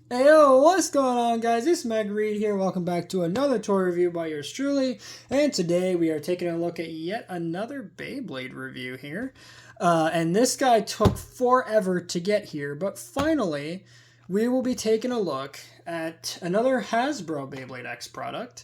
Hey yo, what's going on guys? It's Meg Reed here. Welcome back to another toy review by yours truly. And today we are taking a look at yet another Beyblade review here. And this guy took forever to get here, but finally we will be taking a look at another Hasbro Beyblade X product.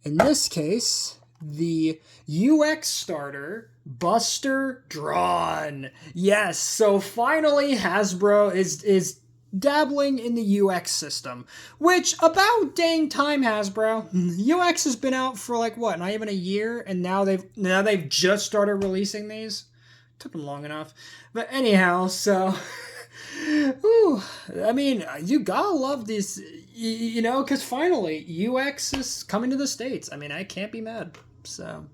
In this case, the UX starter Buster Dran. Yes, so finally Hasbro is dabbling in the UX system, which about dang time, Hasbro. UX has been out for like what, not even a year, and now they've just started releasing these. Took them long enough, but anyhow, so ooh, I mean, you gotta love these, you know, because finally UX is coming to the States. I mean, I can't be mad. So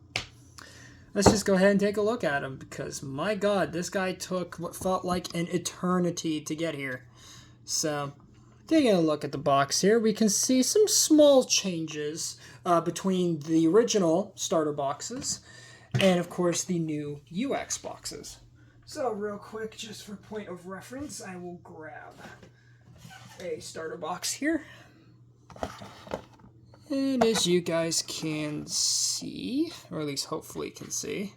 let's just go ahead and take a look at him, because my God, this guy took what felt like an eternity to get here. So, taking a look at the box here, we can see some small changes between the original starter boxes and, of course, the new UX boxes. So, real quick, just for point of reference, I will grab a starter box here. And as you guys can see, or at least hopefully can see,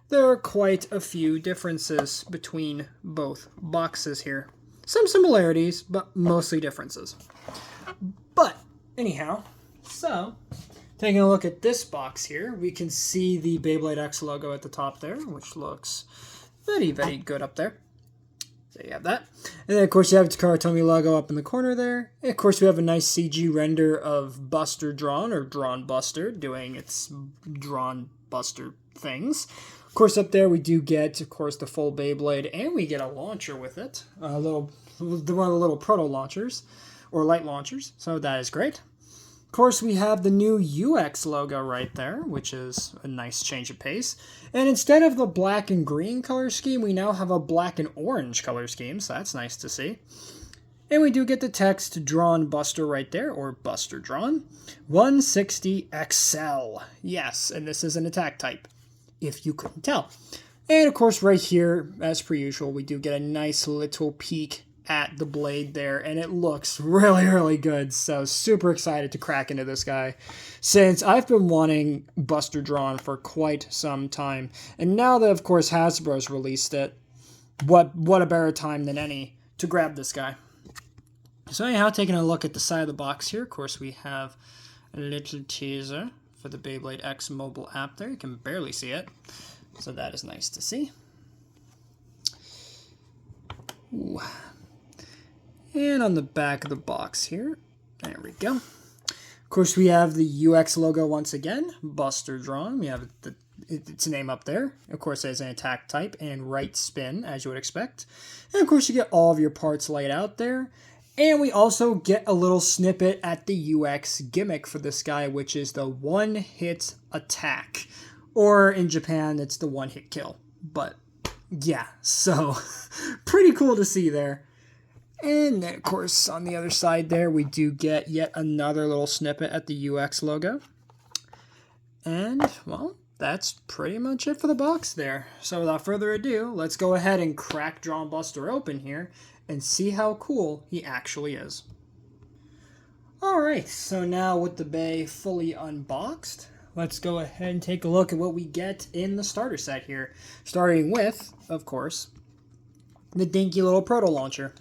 there are quite a few differences between both boxes here. Some similarities, but mostly differences. But, anyhow, so, taking a look at this box here, we can see the Beyblade X logo at the top there, which looks very, very good up there. So you have that. And then, of course, you have the Takara logo up in the corner there. And, of course, we have a nice CG render of Buster Dran, or DranBuster, doing its DranBuster things. Of course, up there we do get, of course, the full Beyblade, and we get a launcher with it. One of the little proto launchers, or light launchers, so that is great. Of course, we have the new UX logo right there, which is a nice change of pace. And instead of the black and green color scheme, we now have a black and orange color scheme, so that's nice to see. And we do get the text DranBuster right there, or Buster Dran. 160 XL. Yes, and this is an attack type, if you couldn't tell. And of course, right here, as per usual, we do get a nice little peek at the blade there, and it looks really, really good. So super excited to crack into this guy, since I've been wanting Buster Dran for quite some time. And now that, of course, Hasbro's released it, what a better time than any to grab this guy. So anyhow, taking a look at the side of the box here, of course, we have a little teaser for the Beyblade X mobile app there. You can barely see it, so that is nice to see. Ooh. And on the back of the box here, there we go. Of course, we have the UX logo once again, Buster Dran. We have its name up there. Of course, it has an attack type and right spin, as you would expect. And of course, you get all of your parts laid out there. And we also get a little snippet at the UX gimmick for this guy, which is the one-hit attack. Or in Japan, it's the one-hit kill. But yeah, so pretty cool to see there. And then, of course, on the other side there, we do get yet another little snippet at the UX logo. And, well, that's pretty much it for the box there. So without further ado, let's go ahead and crack DranBuster open here and see how cool he actually is. Alright, so now with the bay fully unboxed, let's go ahead and take a look at what we get in the starter set here. Starting with, of course, the dinky little proto launcher.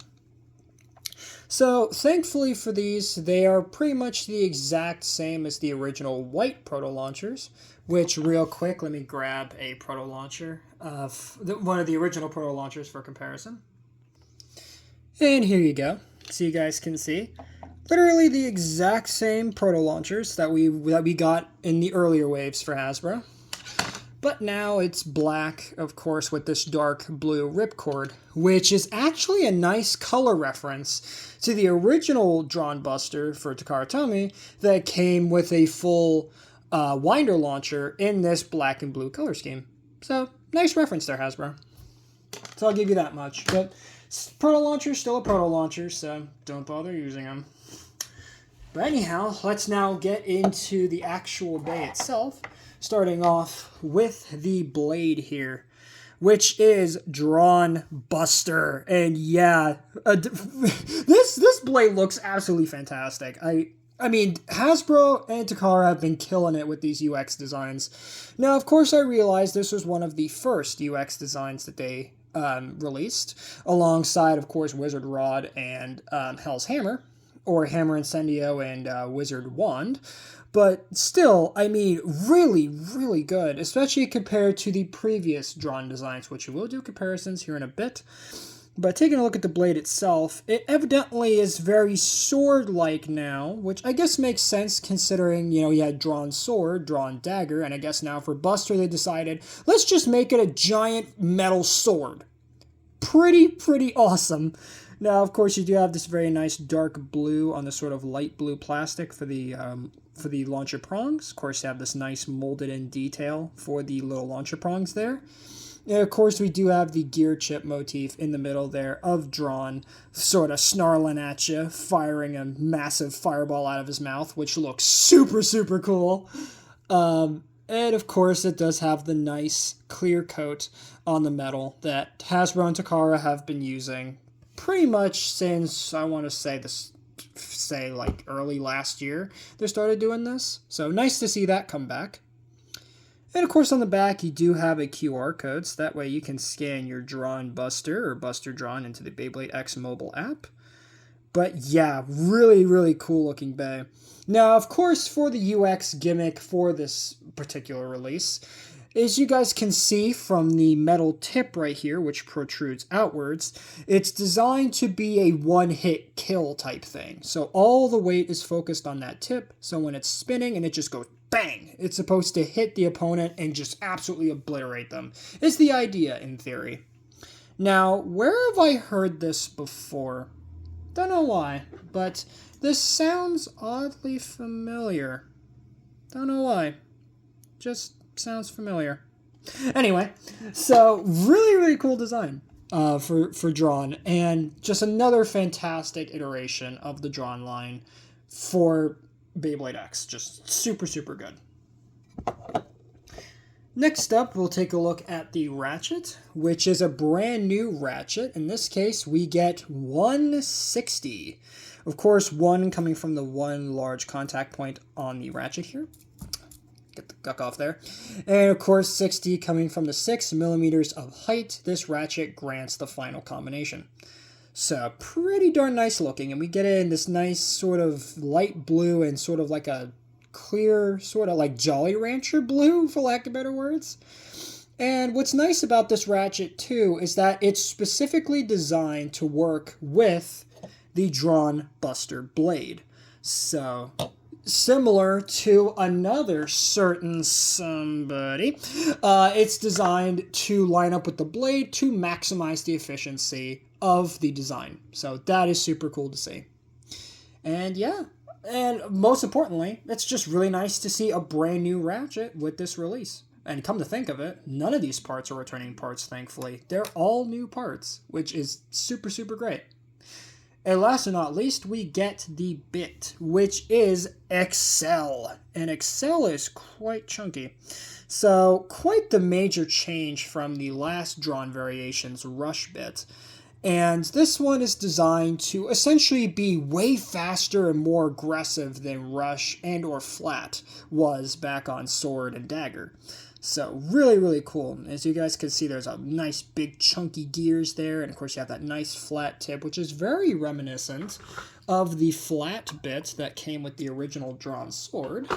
So, thankfully for these, they are pretty much the exact same as the original white proto launchers, which, real quick, let me grab a proto launcher, one of the original proto launchers for comparison. And here you go, so you guys can see. Literally the exact same proto launchers that we got in the earlier waves for Hasbro. But now it's black, of course, with this dark blue ripcord, which is actually a nice color reference to the original DranBuster for Takara that came with a full winder launcher in this black and blue color scheme. So, nice reference there, Hasbro. So I'll give you that much. But proto launcher is still a proto launcher, so don't bother using them. But anyhow, let's now get into the actual bay itself. Starting off with the blade here. which is DranBuster. And yeah, this blade looks absolutely fantastic. I mean, Hasbro and Takara have been killing it with these UX designs. Now, of course, I realize this was one of the first UX designs that they released, alongside, of course, Wizard Rod and Hell's Hammer, or Hammer Incendio and Wizard Wand. But still, I mean, really, really good, especially compared to the previous drawn designs, which we will do comparisons here in a bit. But taking a look at the blade itself, it evidently is very sword-like now, which I guess makes sense considering, you know, you had drawn sword, drawn dagger, and I guess now for Buster they decided, let's just make it a giant metal sword. Pretty awesome. Now, of course, you do have this very nice dark blue on the sort of light blue plastic for the launcher prongs. Of course, you have this nice molded-in detail for the little launcher prongs there. And of course, we do have the gear chip motif in the middle there of Dran, sort of snarling at you, firing a massive fireball out of his mouth, which looks super cool. And of course, it does have the nice clear coat on the metal that Hasbro and Takara have been using pretty much since, I want to say like early last year they started doing this. So nice to see that come back. And of course on the back you do have a QR code, so that way you can scan your DranBuster or Buster Dran into the Beyblade X mobile app. But yeah, really cool looking bay. Now, of course, for the UX gimmick for this particular release, as you guys can see from the metal tip right here, which protrudes outwards, it's designed to be a one-hit kill type thing. So all the weight is focused on that tip, so when it's spinning and it just goes bang, it's supposed to hit the opponent and just absolutely obliterate them. It's the idea in theory. Now, where have I heard this before? Don't know why, but this sounds oddly familiar. Don't know why. Just sounds familiar. Anyway, so really cool design for Dran, and just another fantastic iteration of the Dran line for Beyblade X. Just super good. Next up, we'll take a look at the Ratchet, which is a brand new Ratchet. In this case, we get 160. Of course, 1 coming from the 1 large contact point on the Ratchet here. Get the guck off there. And of course, 60 coming from the 6 millimeters of height. This Ratchet grants the final combination. So, pretty darn nice looking. And we get it in this nice sort of light blue and sort of like a clear, sort of like Jolly Rancher blue, for lack of better words. And what's nice about this Ratchet, too, is that it's specifically designed to work with the DranBuster blade. So, similar to another certain somebody, it's designed to line up with the blade to maximize the efficiency of the design. So that is super cool to see. And yeah, and most importantly, it's just really nice to see a brand new Ratchet with this release. And come to think of it, none of these parts are returning parts, thankfully. They're all new parts, which is super great. And last but not least, we get the bit, which is Excel. And Excel is quite chunky. So, quite the major change from the last Dran Variations Rush bit. And this one is designed to essentially be way faster and more aggressive than Rush and or Flat was back on Sword and Dagger. So really cool. As you guys can see, there's a nice big chunky gears there. And of course you have that nice flat tip, which is very reminiscent of the flat bit that came with the original Drawn Sword.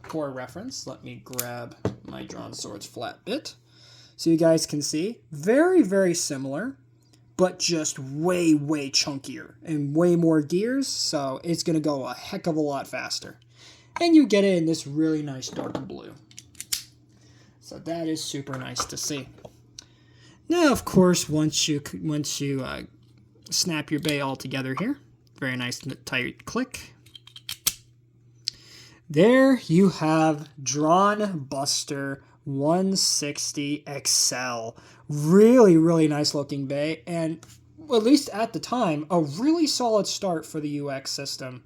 For reference, let me grab my Drawn Sword's flat bit. So you guys can see, very similar, but just way chunkier and way more gears. So it's going to go a heck of a lot faster. And you get it in this really nice dark blue. So that is super nice to see. Now, of course, once you snap your bay all together here, very nice tight click. There you have DranBuster 160 XL. Really nice looking bay, and at least at the time, a really solid start for the UX system.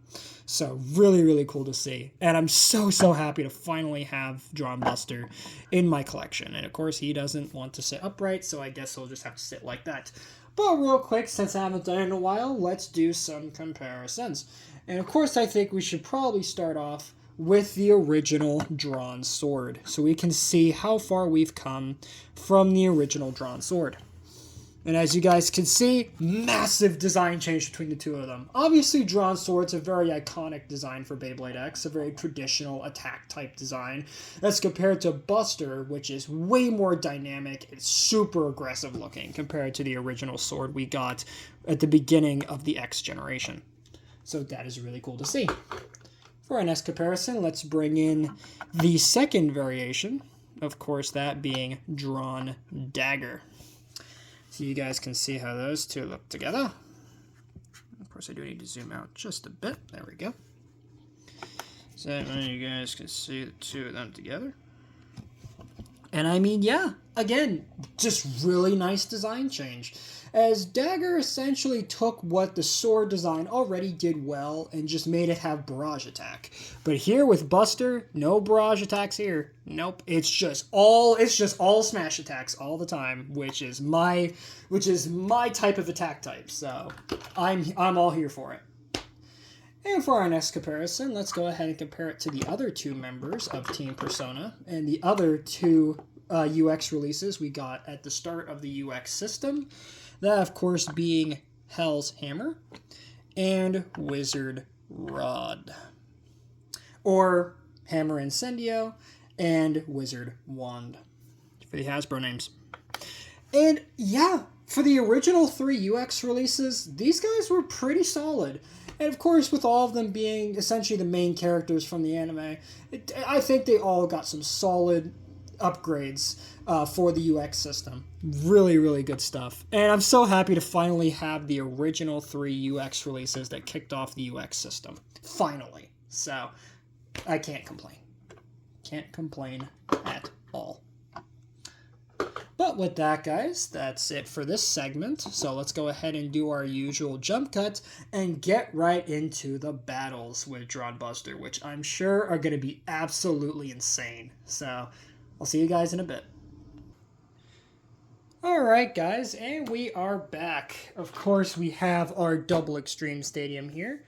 So really, really cool to see. And I'm so happy to finally have DranBuster in my collection. And of course, he doesn't want to sit upright, so I guess he'll just have to sit like that. But real quick, since I haven't done it in a while, let's do some comparisons. And of course, I think we should probably start off with the original Dran sword, so we can see how far we've come from the original Dran sword. And as you guys can see, massive design change between the two of them. Obviously, Dran Sword's a very iconic design for Beyblade X, a very traditional attack-type design. That's compared to Buster, which is way more dynamic and super aggressive looking compared to the original sword we got at the beginning of the X generation. So that is really cool to see. For our next comparison, let's bring in the second variation. Of course, that being Dran Dagger. So you guys can see how those two look together. Of course, I do need to zoom out just a bit. There we go. So now you guys can see the two of them together. And I mean, yeah, again, just really nice design change. As Dagger essentially took what the sword design already did well and just made it have barrage attack. But here with Buster, no barrage attacks here. Nope, it's just all smash attacks all the time, which is my type of attack type. So I'm all here for it. And for our next comparison, let's go ahead and compare it to the other two members of Team Persona and the other two UX releases we got at the start of the UX system. That, of course, being Hell's Hammer and Wizard Rod. Or Hammer Incendio and Wizard Wand for the Hasbro names. And yeah, for the original 3 UX releases, these guys were pretty solid. And of course, with all of them being essentially the main characters from the anime, I think they all got some solid upgrades for the UX system. Really, really good stuff. And I'm so happy to finally have the original 3 UX releases that kicked off the UX system. Finally. So, I can't complain. Can't complain at all. But with that, guys, that's it for this segment. So let's go ahead and do our usual jump cut and get right into the battles with DranBuster, which I'm sure are going to be absolutely insane. So I'll see you guys in a bit. Alright, guys, and we are back. Of course, we have our double extreme stadium here.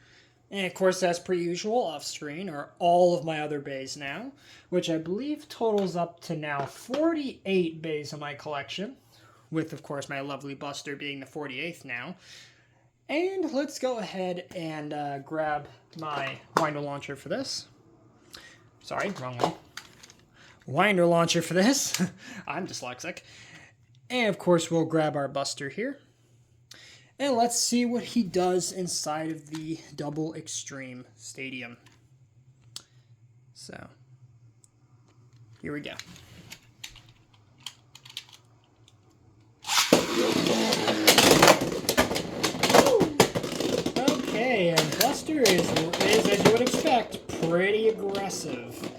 And of course, as per usual, off screen are all of my other bays now, which I believe totals up to now 48 bays in my collection, with, of course, my lovely Buster being the 48th now. And let's go ahead and grab my winder launcher for this. Sorry, wrong one. Winder launcher for this. I'm dyslexic. And, of course, we'll grab our Buster here. And let's see what he does inside of the double extreme stadium. So, here we go. Okay, and Buster is, as you would expect, pretty aggressive.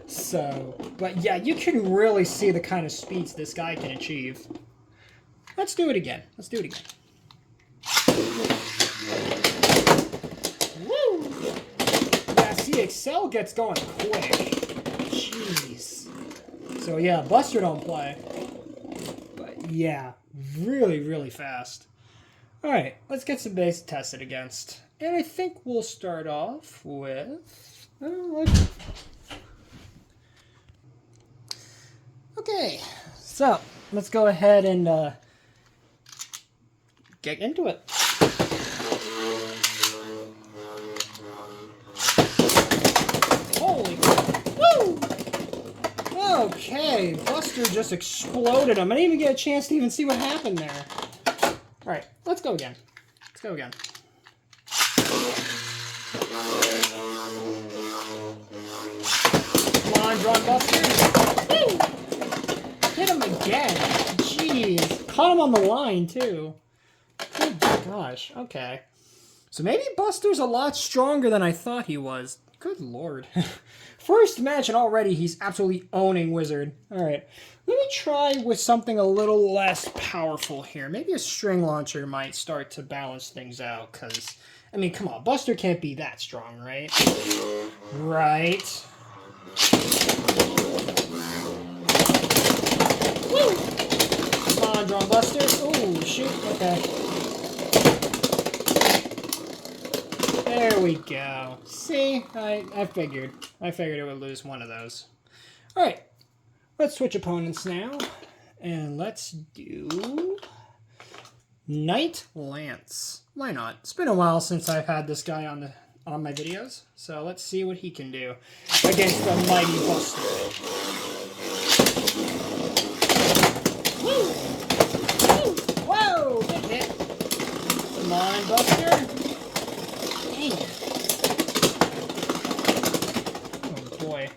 So, but yeah, you can really see the kind of speeds this guy can achieve. Let's do it again. Let's do it again. Woo! Yeah, see, Excel gets going quick. Jeez. So yeah, Buster don't play. But yeah, really, really fast. Alright, let's get some base to test it against. And I think we'll start off with... Okay, so let's go ahead and get into it. Holy, woo! Okay, Buster just exploded him. I didn't even get a chance to even see what happened there. Alright, let's go again. Let's go again. Come on, DranBuster. Woo! Hit him again. Jeez. Caught him on the line, too. Good gosh. Okay. So maybe Buster's a lot stronger than I thought he was. Good lord. First match and already he's absolutely owning Wizard. Alright, let me try with something a little less powerful here. Maybe a string launcher might start to balance things out, because, I mean, come on, Buster can't be that strong, right? Right. Woo! Come on, DranBuster. Oh, shoot, okay. There we go. See, I figured. I figured it would lose one of those. Alright, let's switch opponents now. And let's do Knight Lance. Why not? It's been a while since I've had this guy on my videos. So let's see what he can do against the mighty Buster. Woo! Woo! Whoa! Big hit. Come on, Buster. Oh boy.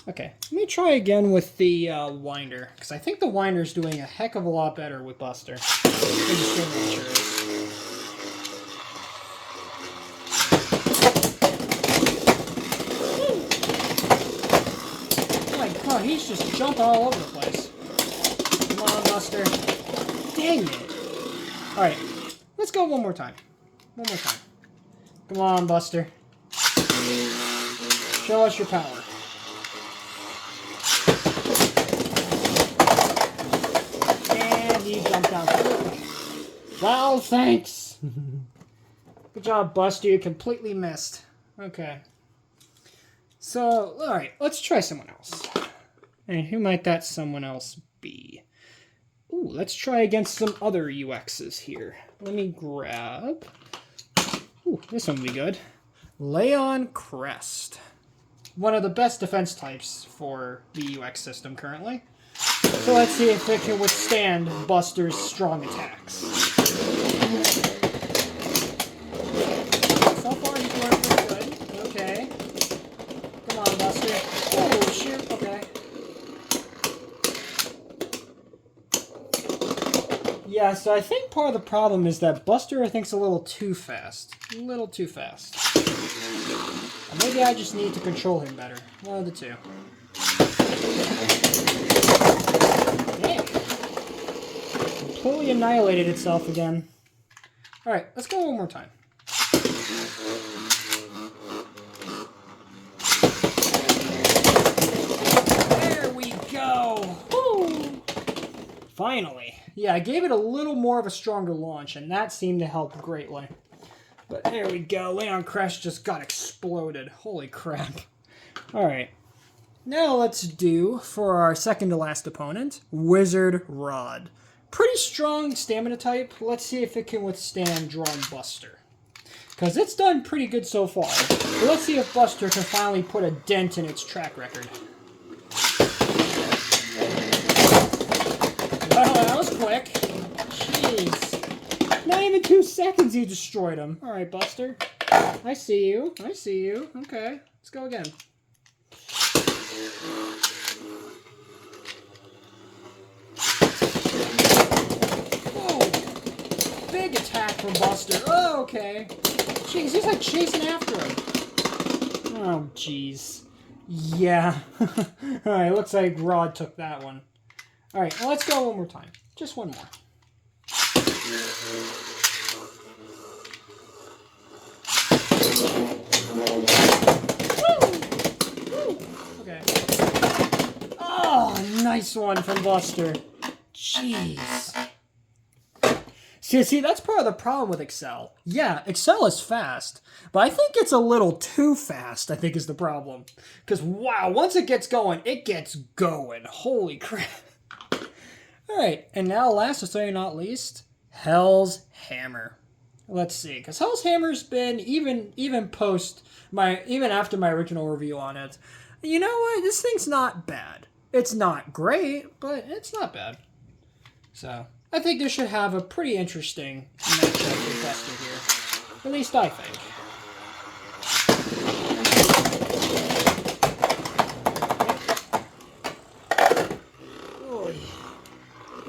Okay, let me try again with the winder, because I think the winder's doing a heck of a lot better with Buster. Oh my god, he's just jumping all over the place. Come on, Buster. Dang it. Alright, let's go one more time. One more time. Come on, Buster. Show us your power. And he jumped out. Well, thanks. Good job, Buster. You completely missed. Okay. So, alright, let's try someone else. And who might that someone else be? Ooh, let's try against some other UXs here. Let me grab... Ooh, this one will be good. Leon Crest. One of the best defense types for the UX system currently. So let's see if it can withstand Buster's strong attacks. So far he's doing pretty good. Okay. Come on, Buster. Oh, shoot. Okay. Yeah, so I think part of the problem is that Buster, I think, is a little too fast. A little too fast. Or maybe I just need to control him better. One of the two. Damn. Completely annihilated itself again. Alright, let's go one more time. There we go! Woo! Finally. Yeah, I gave it a little more of a stronger launch, and that seemed to help greatly. But there we go. Leon Crest just got exploded. Holy crap. Alright. Now let's do, for our second to last opponent, Wizard Rod. Pretty strong stamina type. Let's see if it can withstand DranBuster. Because it's done pretty good so far. But let's see if Buster can finally put a dent in its track record. Well, that was quick. Jeez. Not even 2 seconds he destroyed him. Alright, Buster. I see you. I see you. Okay. Let's go again. Whoa. Big attack from Buster. Oh, okay. Jeez, he's like chasing after him. Oh, jeez. Yeah. Alright, looks like Rod took that one. Alright, well, let's go one more time. Just one more. Woo! Woo! Okay. Oh, nice one from Buster. Jeez. See, that's part of the problem with Excel. Yeah, Excel is fast, but I think it's a little too fast, I think is the problem. Because, wow, once it gets going, it gets going. Holy crap. Alright, and now last but certainly not least, Hell's Hammer. Let's see, because Hell's Hammer's been, even after my original review on it, you know what, this thing's not bad. It's not great, but it's not bad. So, I think this should have a pretty interesting matchup with Buster here. At least I think.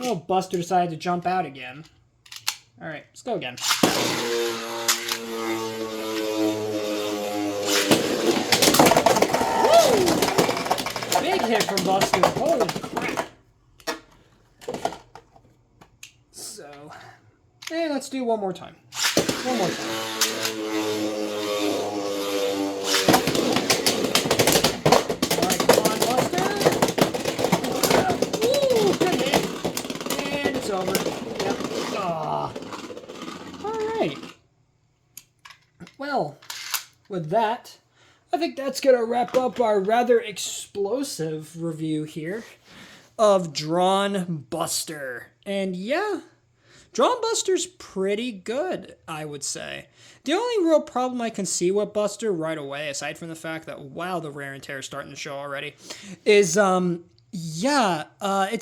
Oh, Buster decided to jump out again. Alright, let's go again. hit from Buster. Holy crap. So, and let's do one more time. One more time. Alright, come on, Buster. Woo, good hit. And it's over. Yep. Ah. Alright. Well, with that, I think that's going to wrap up our rather explosive review here of DranBuster. And yeah, DranBuster's pretty good, I would say. The only real problem I can see with Buster right away, aside from the fact that, wow, the wear and tear is starting to show already, is, it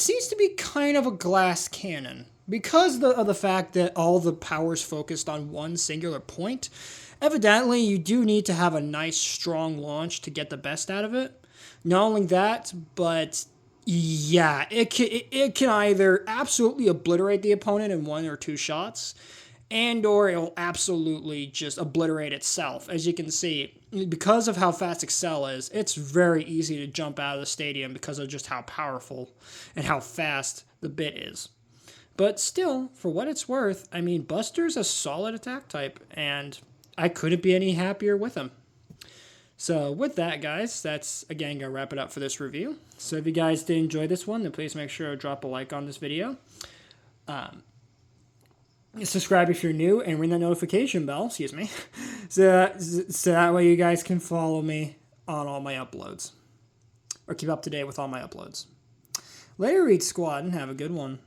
seems to be kind of a glass cannon. Because of the fact that all the power's focused on one singular point, evidently you do need to have a nice, strong launch to get the best out of it. Not only that, but yeah, it can either absolutely obliterate the opponent in 1 or 2 shots, and or it'll absolutely just obliterate itself. As you can see, because of how fast Excel is, it's very easy to jump out of the stadium because of just how powerful and how fast the bit is. But still, for what it's worth, I mean, Buster's a solid attack type, and I couldn't be any happier with him. So with that, guys, that's, again, going to wrap it up for this review. So if you guys did enjoy this one, then please make sure to drop a like on this video. Subscribe if you're new, and ring that notification bell, so that way you guys can follow me on all my uploads. Or keep up to date with all my uploads. Later, Reed Squad, and have a good one.